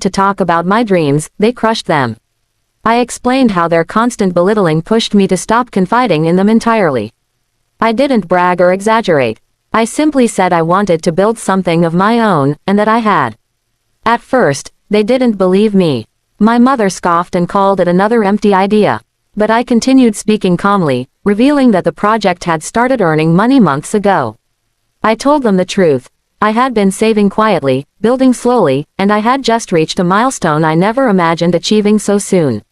to talk about my dreams, they crushed them. I explained how their constant belittling pushed me to stop confiding in them entirely. I didn't brag or exaggerate. I simply said I wanted to build something of my own, and that I had. At first, they didn't believe me. My mother scoffed and called it another empty idea. But I continued speaking calmly, revealing that the project had started earning money months ago. I told them the truth. I had been saving quietly, building slowly, and I had just reached a milestone I never imagined achieving so soon.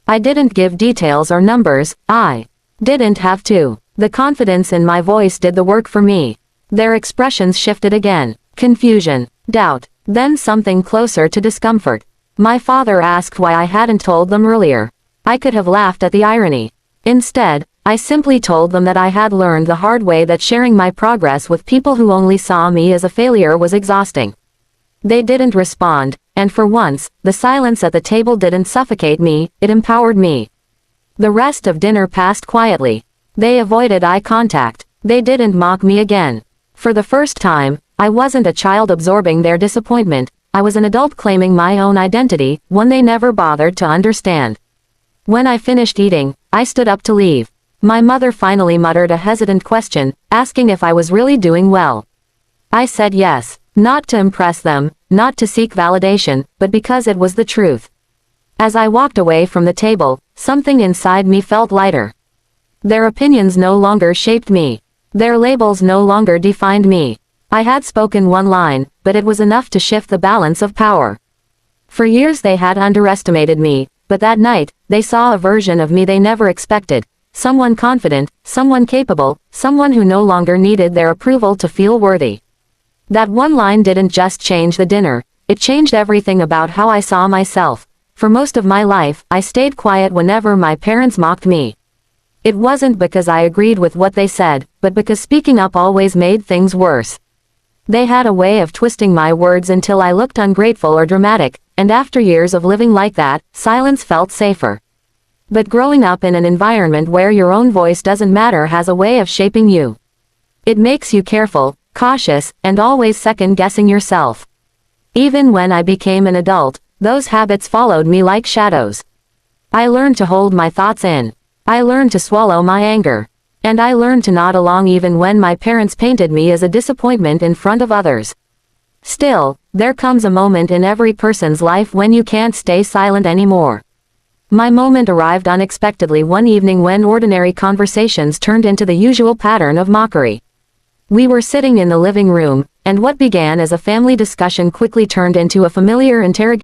I didn't give details or numbers, I didn't have to. The confidence in my voice did the work for me. Their expressions shifted again. Confusion, doubt, then something closer to discomfort. My father asked why I hadn't told them earlier. I could have laughed at the irony. Instead, I simply told them that I had learned the hard way that sharing my progress with people who only saw me as a failure was exhausting. They didn't respond, and for once, the silence at the table didn't suffocate me, it empowered me. The rest of dinner passed quietly. They avoided eye contact. They didn't mock me again. For the first time, I wasn't a child absorbing their disappointment, I was an adult claiming my own identity, one they never bothered to understand. When I finished eating, I stood up to leave. My mother finally muttered a hesitant question, asking if I was really doing well. I said yes, not to impress them, not to seek validation, but because it was the truth. As I walked away from the table, something inside me felt lighter. Their opinions no longer shaped me. Their labels no longer defined me. I had spoken one line, but it was enough to shift the balance of power. For years they had underestimated me, but that night, they saw a version of me they never expected. Someone confident, someone capable, someone who no longer needed their approval to feel worthy. That one line didn't just change the dinner, it changed everything about how I saw myself. For most of my life, I stayed quiet whenever my parents mocked me. It wasn't because I agreed with what they said, but because speaking up always made things worse. They had a way of twisting my words until I looked ungrateful or dramatic, and after years of living like that, silence felt safer. But growing up in an environment where your own voice doesn't matter has a way of shaping you. It makes you careful, cautious, and always second-guessing yourself. Even when I became an adult, those habits followed me like shadows. I learned to hold my thoughts in. I learned to swallow my anger. And I learned to nod along even when my parents painted me as a disappointment in front of others. Still, there comes a moment in every person's life when you can't stay silent anymore. My moment arrived unexpectedly one evening when ordinary conversations turned into the usual pattern of mockery. We were sitting in the living room, and what began as a family discussion quickly turned into a familiar interrogation.